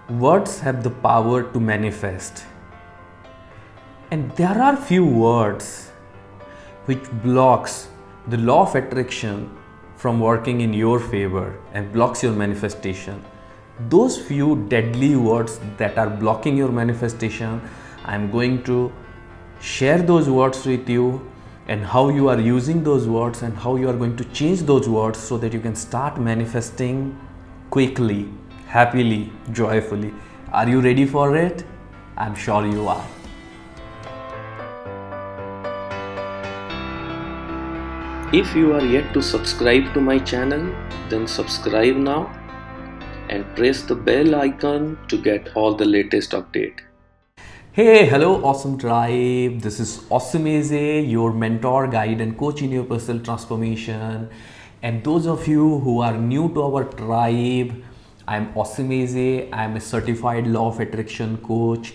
Words have the power to manifest. And there are few words which blocks the law of attraction from working in your favor and blocks your manifestation. Those few deadly words that are blocking your manifestation, I'm going to share those words with you and how you are using those words and how you are going to change those words so that you can start manifesting quickly, happily, joyfully. Are you ready for it? I'm sure you are. If you are yet to subscribe to my channel, then subscribe now and press the bell icon to get all the latest update. Hey, hello awesome tribe. This is Awesome Eze, your mentor, guide and coach in your personal transformation. And those of you who are new to our tribe, I'm Awesome Eze. I'm a certified law of attraction coach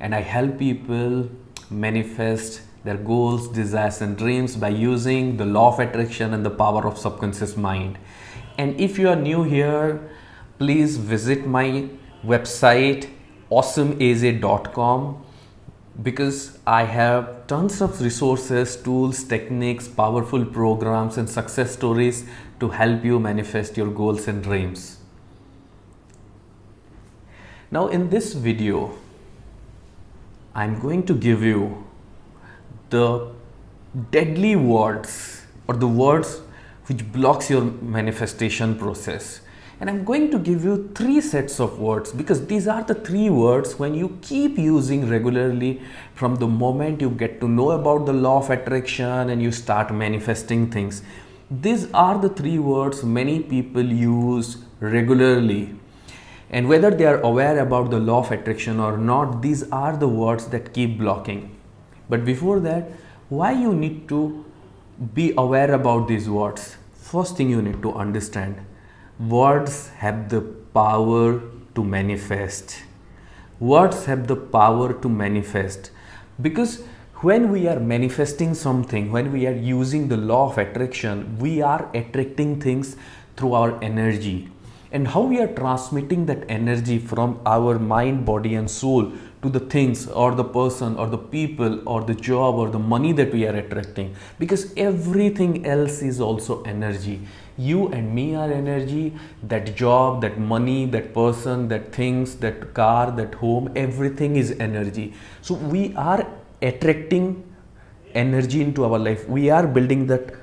and I help people manifest their goals, desires and dreams by using the law of attraction and the power of subconscious mind. And if you are new here, please visit my website awesomeaz.com because I have tons of resources, tools, techniques, powerful programs and success stories to help you manifest your goals and dreams. Now in this video, I'm going to give you the deadly words or the words which blocks your manifestation process. And I'm going to give you 3 sets of words because these are the 3 words when you keep using regularly from the moment you get to know about the law of attraction and you start manifesting things. These are the 3 words many people use regularly. And whether they are aware about the law of attraction or not, these are the words that keep blocking. But before that, why you need to be aware about these words? First thing you need to understand, words have the power to manifest. Words have the power to manifest because when we are manifesting something, when we are using the law of attraction, we are attracting things through our energy. And how we are transmitting that energy from our mind, body and soul to the things or the person or the people or the job or the money that we are attracting, because everything else is also energy. You and me are energy. That job, that money, that person, that things, that car, that home, everything is energy. So we are attracting energy into our life. We are building that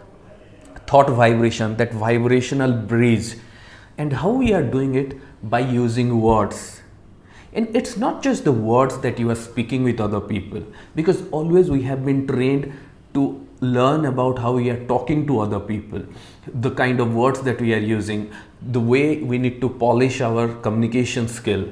thought vibration, that vibrational bridge. And how we are doing it? By using words. And it's not just the words that you are speaking with other people, because always we have been trained to learn about how we are talking to other people, the kind of words that we are using, the way we need to polish our communication skill.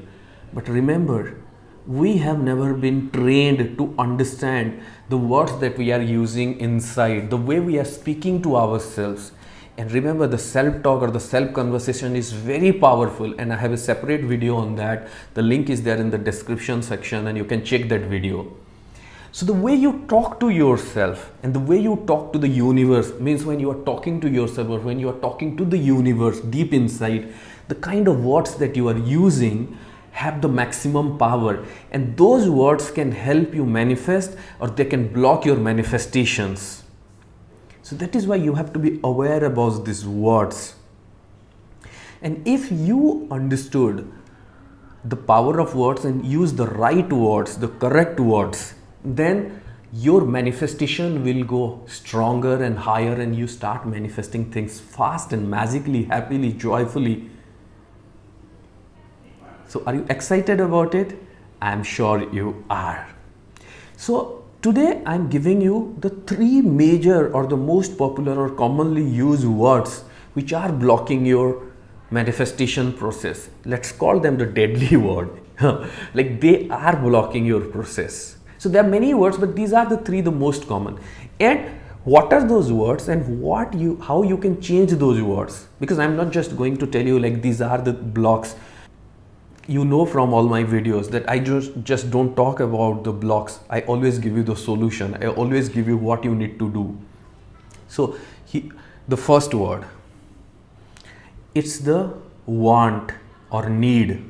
But remember, we have never been trained to understand the words that we are using inside, the way we are speaking to ourselves. And remember, the self-talk or the self-conversation is very powerful, and I have a separate video on that. The link is there in the description section and you can check that video. So the way you talk to yourself and the way you talk to the universe means when you are talking to yourself or when you are talking to the universe deep inside, the kind of words that you are using have the maximum power, and those words can help you manifest or they can block your manifestations. So that is why you have to be aware about these words. And if you understood the power of words and use the right words, the correct words, then your manifestation will go stronger and higher and you start manifesting things fast and magically, happily, joyfully. So are you excited about it? I'm sure you are. So today I'm giving you the 3 major or the most popular or commonly used words which are blocking your manifestation process. Let's call them the deadly word. Like they are blocking your process. So there are many words, but these are the 3 the most common. And what are those words and how you can change those words? Because I'm not just going to tell you like these are the blocks. You know from all my videos that I just don't talk about the blocks. I always give you the solution. I always give you what you need to do. So the first word, it's the want or need.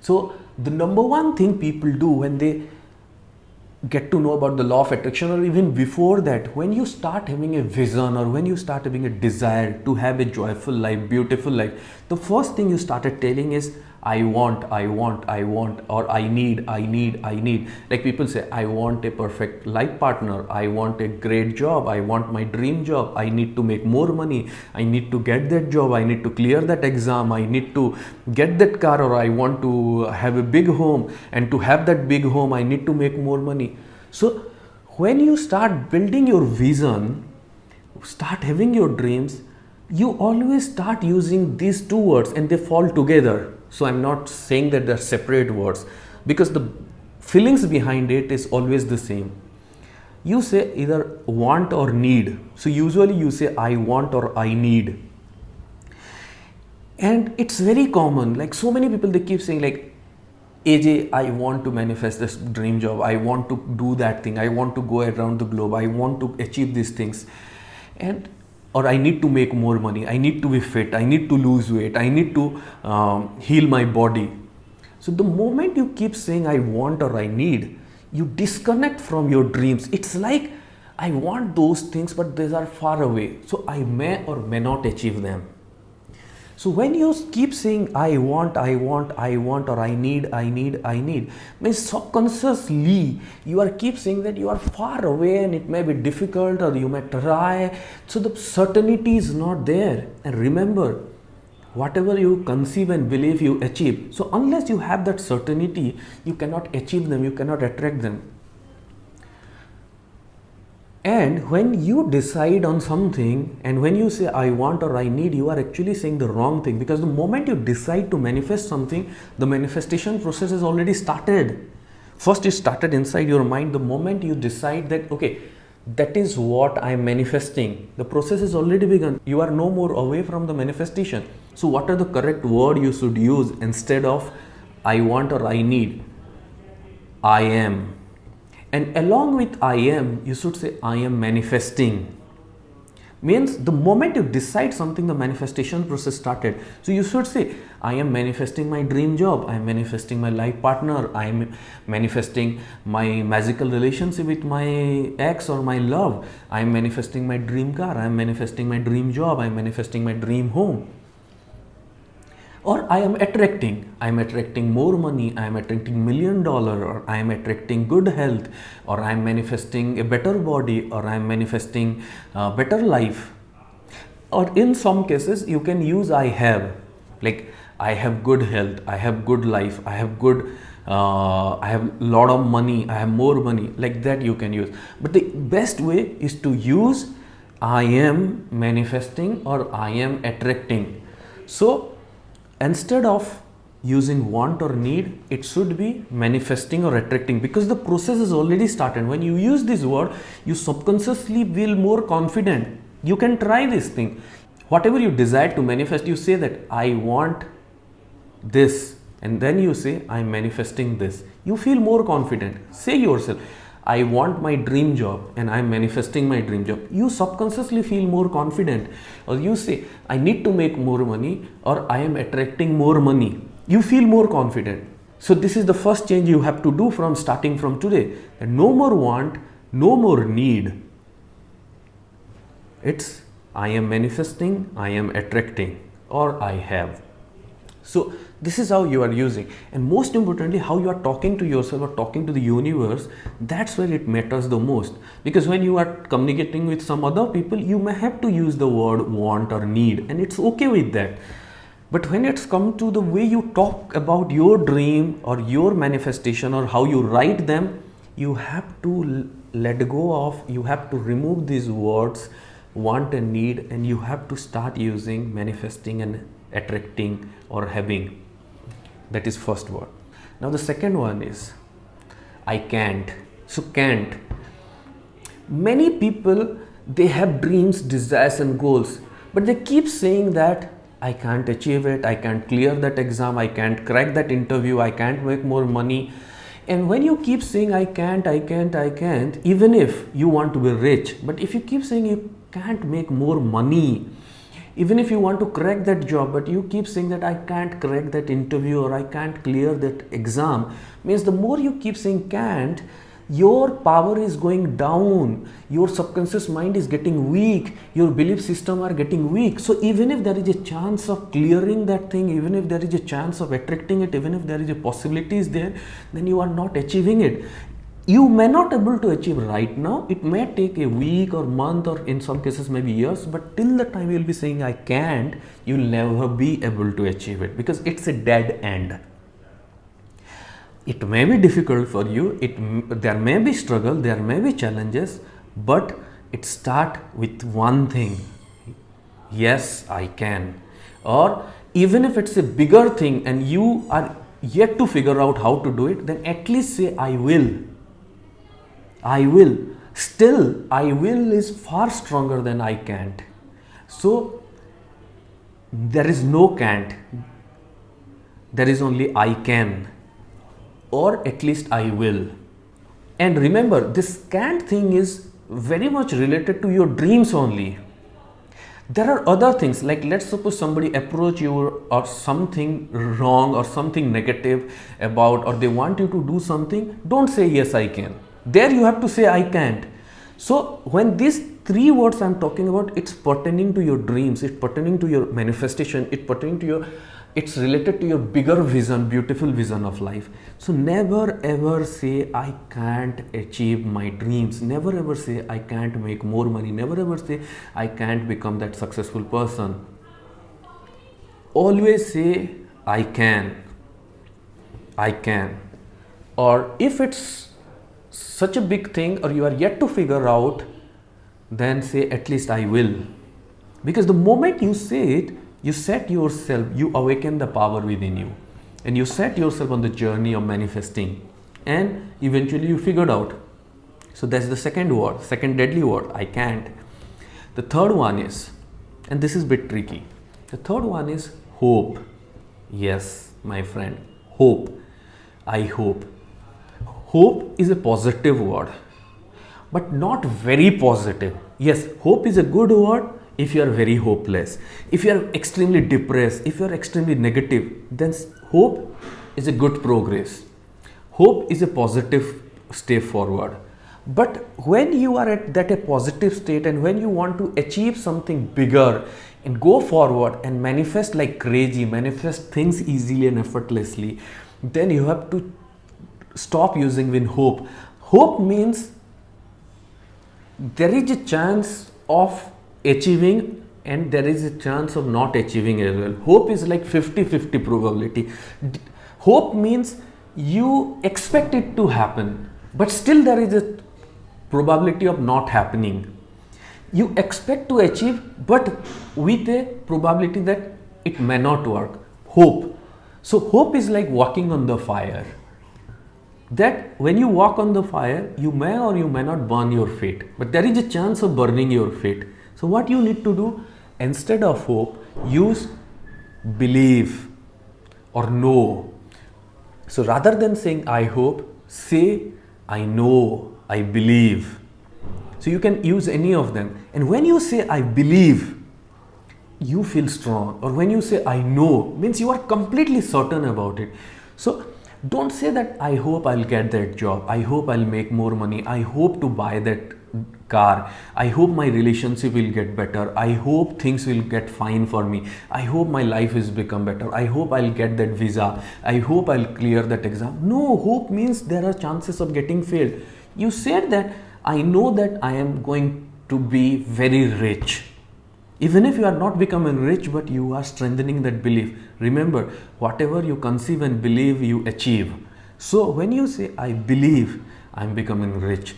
So The number one thing people do when they get to know about the law of attraction, or even before that, when you start having a vision or when you start having a desire to have a joyful life, beautiful life, the first thing you started telling is I want, or I need. Like people say, I want a perfect life partner, I want a great job, I want my dream job, I need to make more money, I need to get that job, I need to clear that exam, I need to get that car, or I want to have a big home, and to have that big home I need to make more money. So when you start building your vision, start having your dreams, you always start using these two words and they fall together. So I'm not saying that they're separate words, because the feelings behind it is always the same. You say either want or need. So usually you say I want or I need. And it's very common. Like so many people, they keep saying like, AJ, I want to manifest this dream job. I want to do that thing. I want to go around the globe. I want to achieve these things. Or I need to make more money. I need to be fit. I need to lose weight. I need to heal my body. So the moment you keep saying I want or I need, you disconnect from your dreams. It's like I want those things, but these are far away. So I may or may not achieve them. So when you keep saying I want, or I need, means subconsciously you are keep saying that you are far away and it may be difficult, or you may try. So the certainty is not there. And remember, whatever you conceive and believe, you achieve. So unless you have that certainty, you cannot achieve them, you cannot attract them. And when you decide on something, and when you say I want or I need, you are actually saying the wrong thing, because the moment you decide to manifest something, the manifestation process has already started. First it started inside your mind. The moment you decide that, okay, that is what I am manifesting, the process has already begun. You are no more away from the manifestation. So what are the correct word you should use instead of I want or I need? I am. And along with I am, you should say I am manifesting. Means the moment you decide something, the manifestation process started. So you should say I am manifesting my dream job, I am manifesting my life partner, I am manifesting my magical relationship with my ex or my love, I am manifesting my dream car, I am manifesting my dream job, I am manifesting my dream home. Or I am attracting more money, I am attracting $1 million, or I am attracting good health, or I am manifesting a better body, or I am manifesting a better life. Or in some cases, you can use I have, like I have good health, I have good life, I have a lot of money, I have more money, like that you can use. But the best way is to use I am manifesting or I am attracting. So instead of using want or need, it should be manifesting or attracting, because the process is already started. When you use this word, you subconsciously feel more confident. You can try this thing. Whatever you desire to manifest, you say that I want this, and then you say I am manifesting this. You feel more confident. Say yourself, I want my dream job and I am manifesting my dream job. You subconsciously feel more confident. Or you say, I need to make more money, or I am attracting more money. You feel more confident. So this is the first change you have to do from starting from today. And no more want, no more need. It's I am manifesting, I am attracting, or I have. So this is how you are using, and most importantly, how you are talking to yourself or talking to the universe. That's where it matters the most, because when you are communicating with some other people, you may have to use the word want or need, and it's okay with that. But when it's come to the way you talk about your dream or your manifestation, or how you write them, you have to let go of, you have to remove these words want and need, and you have to start using manifesting and attracting or having. That is first word. Now the second one is I can't. So can't. Many people, they have dreams, desires and goals, but they keep saying that I can't achieve it, I can't clear that exam, I can't crack that interview, I can't make more money. And when you keep saying I can't, even if you want to be rich, but if you keep saying you can't make more money, Even if you want to crack that job, but you keep saying that I can't crack that interview or I can't clear that exam, means the more you keep saying can't, your power is going down, your subconscious mind is getting weak, your belief system are getting weak. So even if there is a chance of clearing that thing, even if there is a chance of attracting it, even if there is a possibility is there, then you are not achieving it. You may not able to achieve right now. It may take a week or month, or in some cases maybe years, but till the time you will be saying I can't, you'll never be able to achieve it, because it's a dead end. It may be difficult for you, there may be struggle, there may be challenges, but it start with one thing: yes, I can. Or even if it's a bigger thing and you are yet to figure out how to do it, then at least say I will. I will. Still, I will is far stronger than I can't. So there is no can't, there is only I can, or at least I will. And remember, this can't thing is very much related to your dreams only. There are other things, like let's suppose somebody approach you or something wrong or something negative about, or they want you to do something. Don't say yes I can. There you have to say I can't. So when these three words I'm talking about, it's pertaining to your dreams, it's pertaining to your manifestation, it's related to your bigger vision, beautiful vision of life. So never ever say I can't achieve my dreams. Never ever say I can't make more money. Never ever say I can't become that successful person. Always say I can. I can. Or if it's such a big thing or you are yet to figure out, then say at least I will. Because the moment you say it, you set yourself, you awaken the power within you, and you set yourself on the journey of manifesting, and eventually you figured out. So that's the second word, second deadly word, I can't. The third one is, and this is a bit tricky, the third one is hope. Yes, my friend, hope. I hope. Hope is a positive word, but not very positive. Yes, hope is a good word if you are very hopeless, if you are extremely depressed, if you are extremely negative, then hope is a good progress. Hope is a positive step forward. But when you are at that a positive state, and when you want to achieve something bigger and go forward and manifest like crazy, manifest things easily and effortlessly, then you have to stop using with hope. Hope means there is a chance of achieving and there is a chance of not achieving as well. Hope is like 50-50 probability. Hope means you expect it to happen, but still there is a probability of not happening. You expect to achieve, but with a probability that it may not work. Hope. So hope is like walking on the fire. That when you walk on the fire, you may or you may not burn your feet, but there is a chance of burning your feet. So what you need to do, instead of hope, use believe or know. So rather than saying I hope, say I know, I believe. So you can use any of them. And when you say I believe, you feel strong. Or when you say I know, means you are completely certain about it. So don't say that I hope I'll get that job, I hope I'll make more money, I hope to buy that car, I hope my relationship will get better, I hope things will get fine for me, I hope my life is become better, I hope I'll get that visa, I hope I'll clear that exam. No, hope means there are chances of getting failed. You said that I know that I am going to be very rich. Even if you are not becoming rich, but you are strengthening that belief. Remember, whatever you conceive and believe, you achieve. So when you say, I believe I am becoming rich,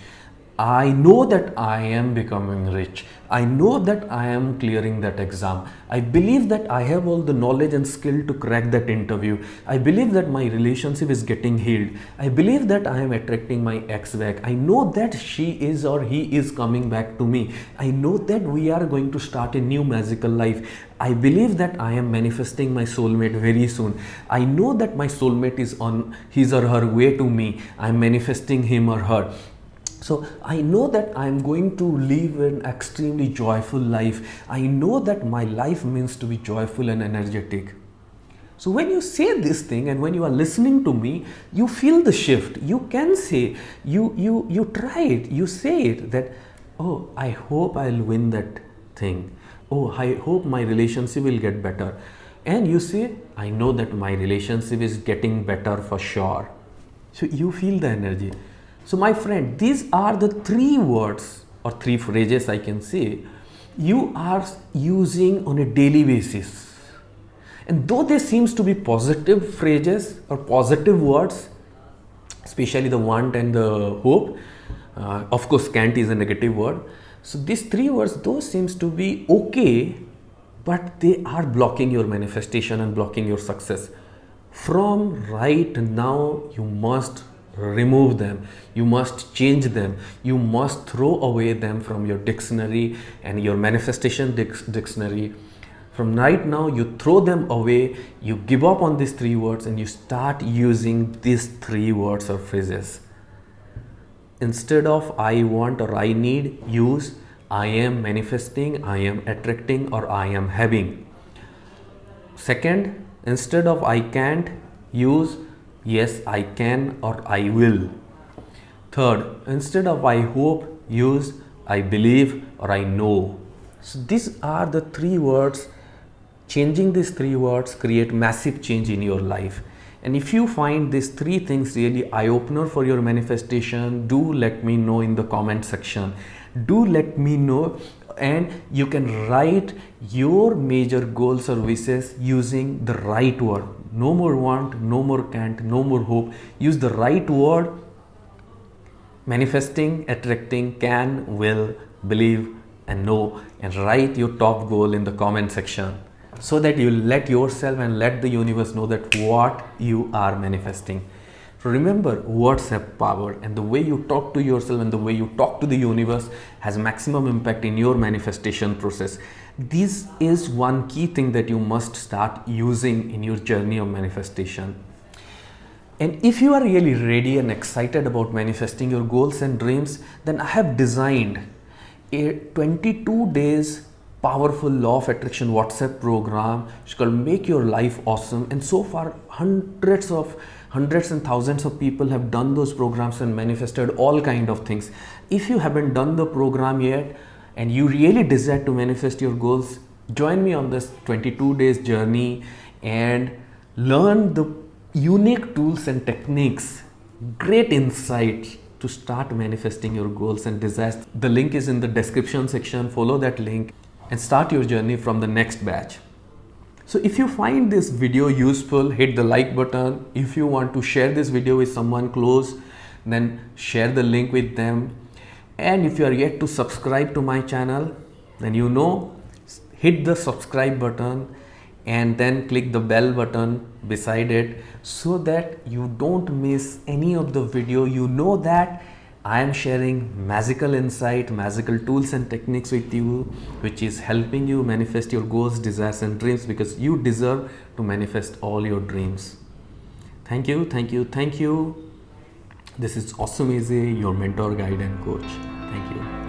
I know that I am becoming rich, I know that I am clearing that exam, I believe that I have all the knowledge and skill to crack that interview, I believe that my relationship is getting healed, I believe that I am attracting my ex back, I know that she is or he is coming back to me, I know that we are going to start a new magical life, I believe that I am manifesting my soulmate very soon, I know that my soulmate is on his or her way to me, I am manifesting him or her. So I know that I'm going to live an extremely joyful life. I know that my life means to be joyful and energetic. So when you say this thing and when you are listening to me, you feel the shift. You can say, you try it, you say it that, oh, I hope I'll win that thing. Oh, I hope my relationship will get better. And you say, I know that my relationship is getting better for sure. So you feel the energy. So my friend, these are the 3 words or 3 phrases I can say you are using on a daily basis. And though they seems to be positive phrases or positive words, especially the want and the hope, of course can't is a negative word. So these 3 words, those seems to be okay, but they are blocking your manifestation and blocking your success. From right now, you must remove them, you must change them, you must throw away them from your dictionary and your manifestation dictionary. From right now, you throw them away, you give up on these 3 words and you start using these 3 words or phrases. Instead of I want or I need, use I am manifesting, I am attracting, or I am having. Second, instead of I can't, use yes, I can or I will. Third, instead of I hope, use I believe or I know. So these are the 3 words. Changing these 3 words create massive change in your life. And if you find these 3 things really eye-opener for your manifestation, do let me know in the comment section. Do let me know, and you can write your major goals or wishes using the right word. No more want, no more can't, no more hope. Use the right word: manifesting, attracting, can, will, believe, and know. And write your top goal in the comment section, so that you let yourself and let the universe know that what you are manifesting. So remember, words have power, and the way you talk to yourself and the way you talk to the universe has maximum impact in your manifestation process. This is one key thing that you must start using in your journey of manifestation. And if you are really ready and excited about manifesting your goals and dreams, then I have designed a 22 days powerful law of attraction WhatsApp program. It's called Make Your Life Awesome. And so far, hundreds and thousands of people have done those programs and manifested all kind of things. If you haven't done the program yet and you really desire to manifest your goals, join me on this 22 days journey and learn the unique tools and techniques, great insights to start manifesting your goals and desires. The link is in the description section. Follow that link and start your journey from the next batch. So if you find this video useful, hit the like button. If you want to share this video with someone close, then share the link with them. And if you are yet to subscribe to my channel, then hit the subscribe button and then click the bell button beside it, so that you don't miss any of the video. You know that I am sharing magical insight, magical tools and techniques with you, which is helping you manifest your goals, desires and dreams, because you deserve to manifest all your dreams. Thank you, thank you, thank you. This is Awesome Easy, your mentor, guide and coach. Thank you.